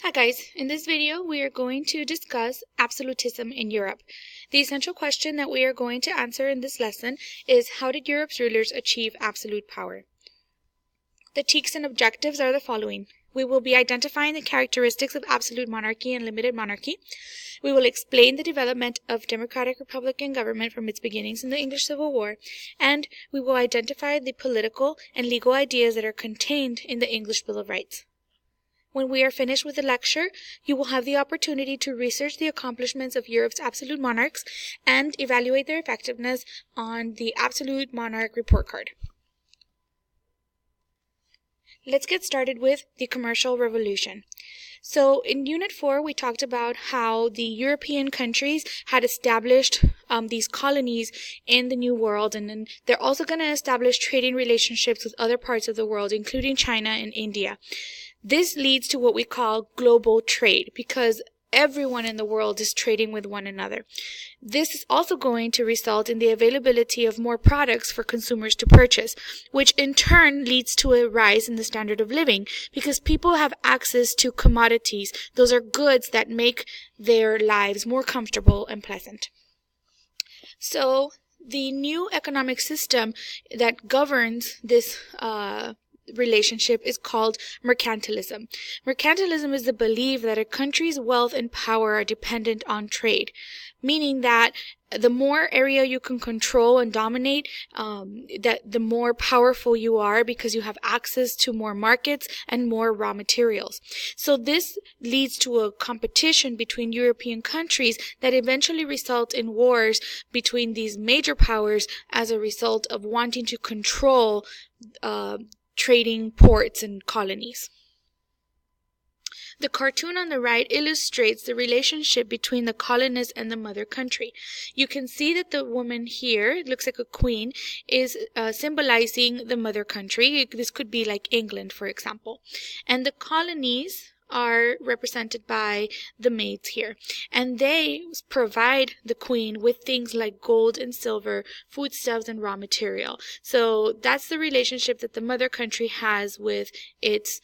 Hi guys, in this video we are going to discuss absolutism in Europe. The essential question that we are going to answer in this lesson is how did Europe's rulers achieve absolute power? The techniques and objectives are the following. We will be identifying the characteristics of absolute monarchy and limited monarchy. We will explain the development of democratic republican government from its beginnings in the English Civil War, and we will identify the political and legal ideas that are contained in the English Bill of Rights. When we are finished with the lecture, you will have the opportunity to research the accomplishments of Europe's absolute monarchs and evaluate their effectiveness on the Absolute Monarch Report Card. Let's get started with the Commercial Revolution. So in Unit 4, we talked about how the European countries had established these colonies in the New World, and then they're also going to establish trading relationships with other parts of the world, including China and India. This leads to what we call global trade because everyone in the world is trading with one another. This is also going to result in the availability of more products for consumers to purchase, which in turn leads to a rise in the standard of living because people have access to commodities. Those are goods that make their lives more comfortable and pleasant. So the new economic system that governs this relationship is called mercantilism. Mercantilism is the belief that a country's wealth and power are dependent on trade, meaning that the more area you can control and dominate, that the more powerful you are because you have access to more markets and more raw materials. So this leads to a competition between European countries that eventually result in wars between these major powers as a result of wanting to control trading ports and colonies. The cartoon on the right illustrates the relationship between the colonists and the mother country. You can see that the woman here, it looks like a queen, is symbolizing the mother country. This could be like England, for example. And the colonies are represented by the maids here, and they provide the queen with things like gold and silver, foodstuffs, and raw material. So that's the relationship that the mother country has with its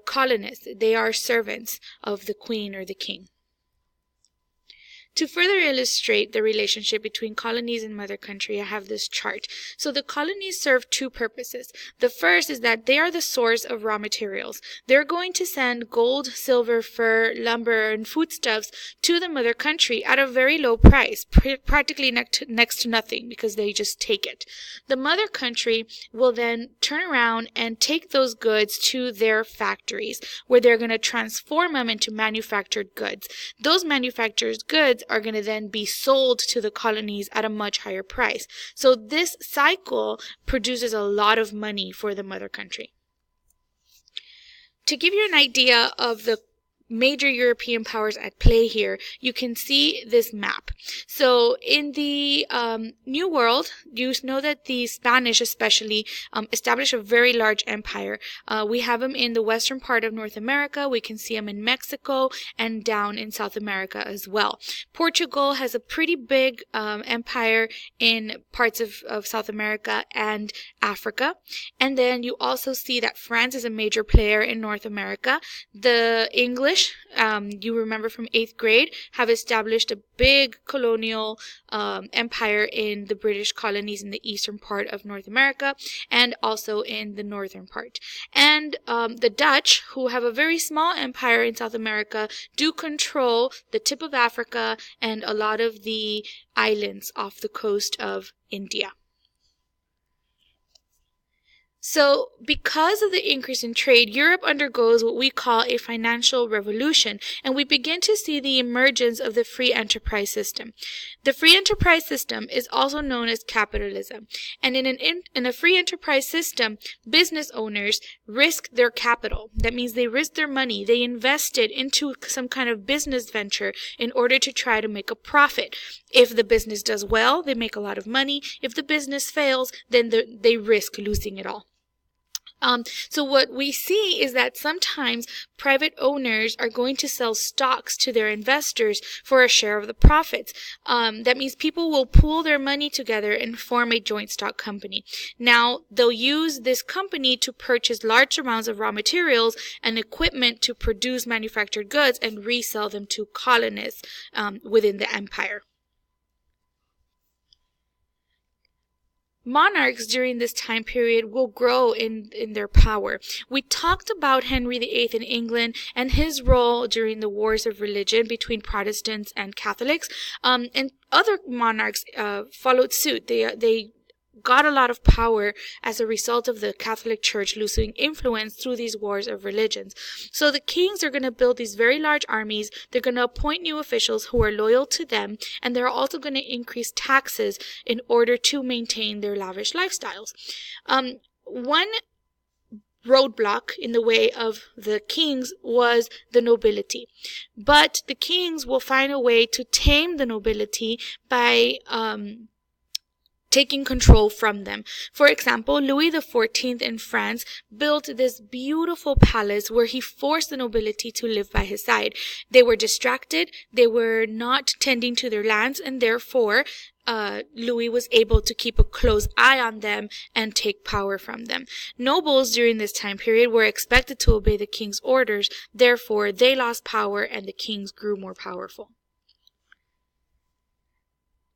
colonists. They are servants of the queen or the king. To further illustrate the relationship between colonies and mother country, I have this chart. So the colonies serve two purposes. The first is that they are the source of raw materials. They're going to send gold, silver, fur, lumber, and foodstuffs to the mother country at a very low price, practically next to nothing because they just take it. The mother country will then turn around and take those goods to their factories where they're going to transform them into manufactured goods. Those manufactured goods are going to then be sold to the colonies at a much higher price. So this cycle produces a lot of money for the mother country. To give you an idea of the major European powers at play here, you can see this map. So in the New World, you know that the Spanish especially established a very large empire. We have them in the western part of North America. We can see them in Mexico and down in South America as well. Portugal has a pretty big empire in parts of South America and Africa. And then you also see that France is a major player in North America. The English, you remember from 8th grade, have established a big colonial empire in the British colonies in the eastern part of North America and also in the northern part. And the Dutch, who have a very small empire in South America, do control the tip of Africa and a lot of the islands off the coast of India. So, because of the increase in trade, Europe undergoes what we call a financial revolution, and we begin to see the emergence of the free enterprise system. The free enterprise system is also known as capitalism, and in a free enterprise system, business owners risk their capital. That means they risk their money. They invest it into some kind of business venture in order to try to make a profit. If the business does well, they make a lot of money. If the business fails, then they risk losing it all. So what we see is that sometimes private owners are going to sell stocks to their investors for a share of the profits. That means people will pool their money together and form a joint stock company. Now, they'll use this company to purchase large amounts of raw materials and equipment to produce manufactured goods and resell them to colonists within the empire. Monarchs during this time period will grow in their power. We talked about Henry VIII in England and his role during the wars of religion between Protestants and Catholics. And other monarchs followed suit. They got a lot of power as a result of the Catholic Church losing influence through these wars of religions. So the kings are going to build these very large armies. They're going to appoint new officials who are loyal to them, and they're also going to increase taxes in order to maintain their lavish lifestyles. One roadblock in the way of the kings was the nobility. But the kings will find a way to tame the nobility by taking control from them. For example, Louis XIV in France built this beautiful palace where he forced the nobility to live by his side. They were distracted, they were not tending to their lands, and therefore Louis was able to keep a close eye on them and take power from them. Nobles during this time period were expected to obey the king's orders, therefore they lost power and the kings grew more powerful.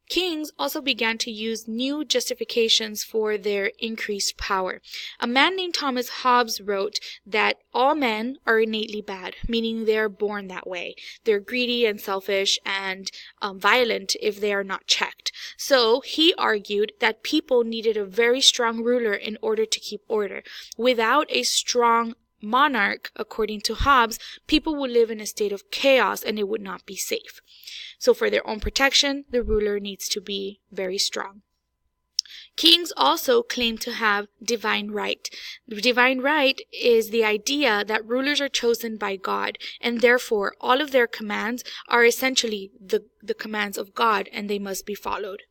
Kings also began to use new justifications for their increased power. A man named Thomas Hobbes wrote that all men are innately bad, meaning they are born that way. They're greedy and selfish and violent if they are not checked. So he argued that people needed a very strong ruler in order to keep order. Without a strong monarch, according to Hobbes, people would live in a state of chaos and it would not be safe. So for their own protection, the ruler needs to be very strong. Kings also claim to have divine right. Divine right is the idea that rulers are chosen by God, and therefore all of their commands are essentially the commands of God, and they must be followed.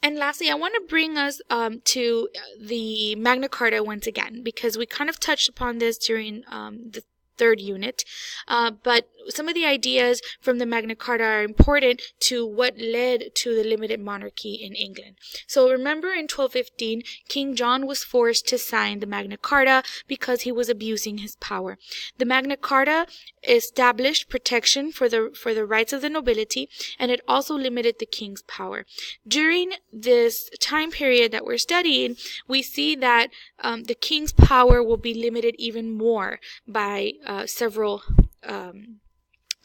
And lastly, I want to bring us to the Magna Carta once again, because we kind of touched upon this during the third unit, but some of the ideas from the Magna Carta are important to what led to the limited monarchy in England. So remember in 1215, King John was forced to sign the Magna Carta because he was abusing his power. The Magna Carta established protection for the rights of the nobility, and it also limited the king's power. During this time period that we're studying, we see that the king's power will be limited even more by several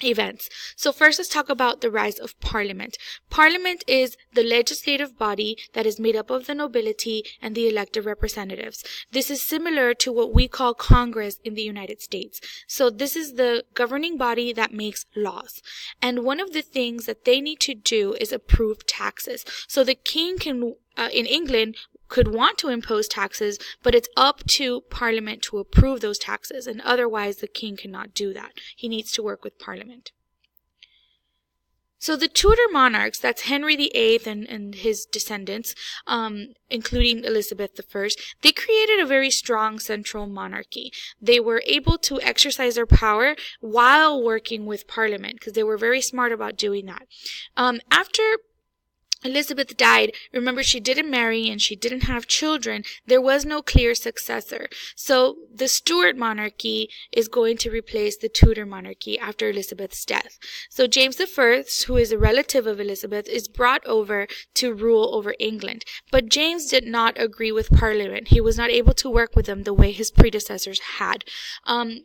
events. So first, let's talk about the rise of Parliament. Parliament is the legislative body that is made up of the nobility and the elected representatives. This is similar to what we call Congress in the United States. So this is the governing body that makes laws. And one of the things that they need to do is approve taxes. So the king can, in England, could want to impose taxes, but it's up to Parliament to approve those taxes, and otherwise the king cannot do that. He needs to work with Parliament. So the Tudor monarchs, that's Henry VIII and his descendants, including Elizabeth I, they created a very strong central monarchy. They were able to exercise their power while working with Parliament, because they were very smart about doing that. After Elizabeth died, remember she didn't marry and she didn't have children. There was no clear successor. So the Stuart monarchy is going to replace the Tudor monarchy after Elizabeth's death. So James I, who is a relative of Elizabeth, is brought over to rule over England. But James did not agree with Parliament. He was not able to work with them the way his predecessors had.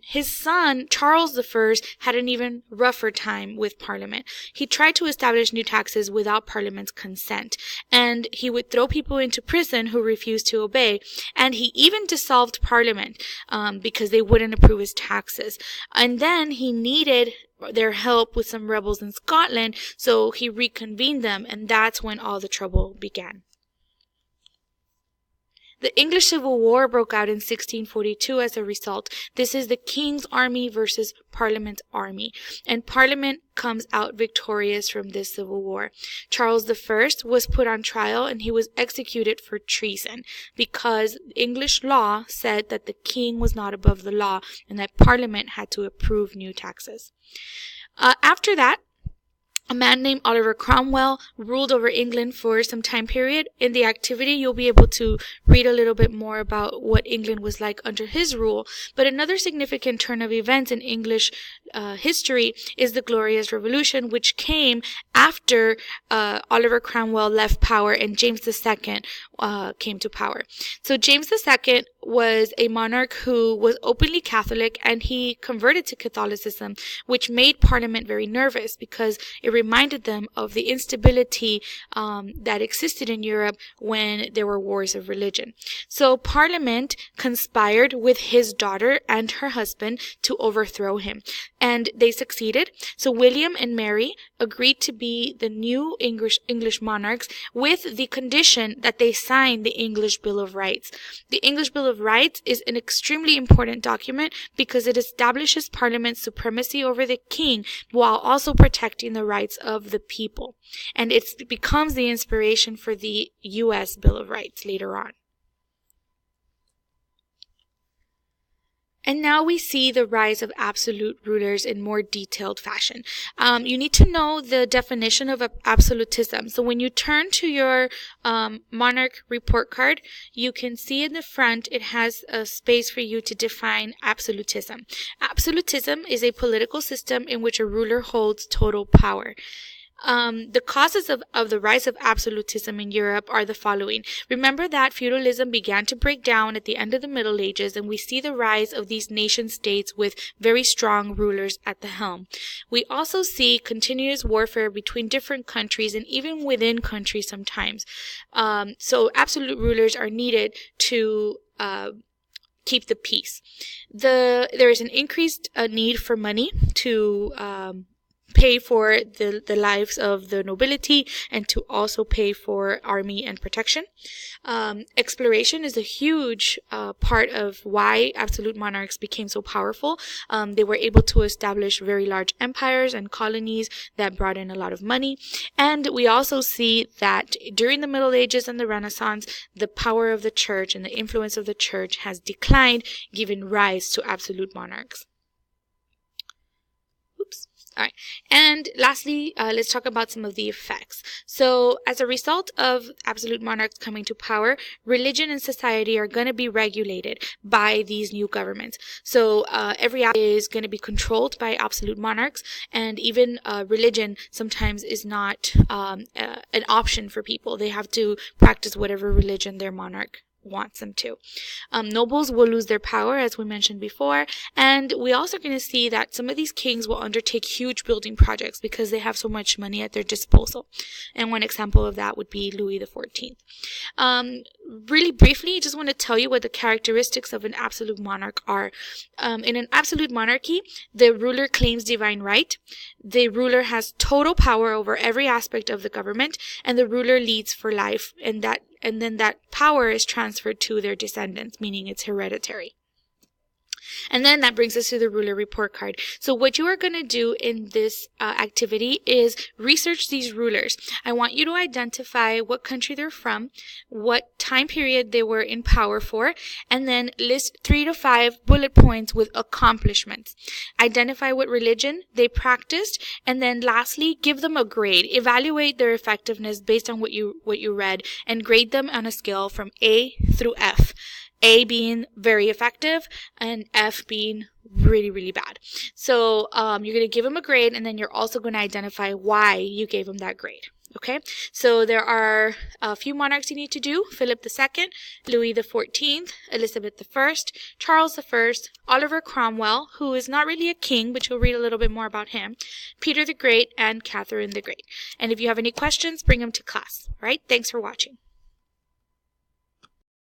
His son, Charles I, had an even rougher time with Parliament. He tried to establish new taxes without Parliament's consent, and he would throw people into prison who refused to obey, and he even dissolved Parliament because they wouldn't approve his taxes. And then he needed their help with some rebels in Scotland, so he reconvened them, and that's when all the trouble began. The English Civil War broke out in 1642 as a result. This is the King's army versus Parliament's army, and Parliament comes out victorious from this civil war. Charles I was put on trial and he was executed for treason because English law said that the king was not above the law and that Parliament had to approve new taxes. After that, a man named Oliver Cromwell ruled over England for some time period. In the activity, you'll be able to read a little bit more about what England was like under his rule. But another significant turn of events in English history is the Glorious Revolution, which came after Oliver Cromwell left power and James II came to power. So James II was a monarch who was openly Catholic, and he converted to Catholicism, which made Parliament very nervous because it reminded them of the instability that existed in Europe when there were wars of religion. So Parliament conspired with his daughter and her husband to overthrow him, and they succeeded. So William and Mary agreed to be the new English monarchs with the condition that they sign the English Bill of Rights. The English Bill of Rights is an extremely important document because it establishes Parliament's supremacy over the king while also protecting the rights of the people. And it becomes the inspiration for the U.S. Bill of Rights later on. And now we see the rise of absolute rulers in more detailed fashion. You need to know the definition of absolutism. So when you turn to your monarch report card, you can see in the front it has a space for you to define absolutism. Absolutism is a political system in which a ruler holds total power. The causes of the rise of absolutism in Europe are the following. Remember that feudalism began to break down at the end of the Middle Ages, and we see the rise of these nation states with very strong rulers at the helm. We also see continuous warfare between different countries and even within countries sometimes. So absolute rulers are needed to keep the peace. There is an increased need for money to pay for the lives of the nobility and to also pay for army and protection. Exploration is a huge part of why absolute monarchs became so powerful. They were able to establish very large empires and colonies that brought in a lot of money. And we also see that during the Middle Ages and the Renaissance, the power of the church and the influence of the church has declined, giving rise to absolute monarchs. All right. And lastly, let's talk about some of the effects. So as a result of absolute monarchs coming to power, religion and society are going to be regulated by these new governments. So every act is going to be controlled by absolute monarchs, and even religion sometimes is not an option for people. They have to practice whatever religion their monarch wants them to. Nobles will lose their power, as we mentioned before, and we also going to see that some of these kings will undertake huge building projects because they have so much money at their disposal. And one example of that would be Louis XIV. Really briefly, I just want to tell you what the characteristics of an absolute monarch are. In an absolute monarchy, the ruler claims divine right, the ruler has total power over every aspect of the government, and the ruler leads for life, and then that power is transferred to their descendants, meaning it's hereditary. And then that brings us to the ruler report card. So what you are going to do in this activity is research these rulers. I want you to identify what country they're from, what time period they were in power for, and then list 3 to 5 bullet points with accomplishments. Identify what religion they practiced, and then lastly, give them a grade. Evaluate their effectiveness based on what you read, and grade them on a scale from A through F. A being very effective and F being really, really bad. So you're going to give them a grade, and then you're also going to identify why you gave them that grade. Okay, so there are a few monarchs you need to do: Philip II, Louis XIV, Elizabeth I, Charles I, Oliver Cromwell, who is not really a king, but you'll read a little bit more about him, Peter the Great, and Catherine the Great. And if you have any questions, bring them to class. All right, thanks for watching.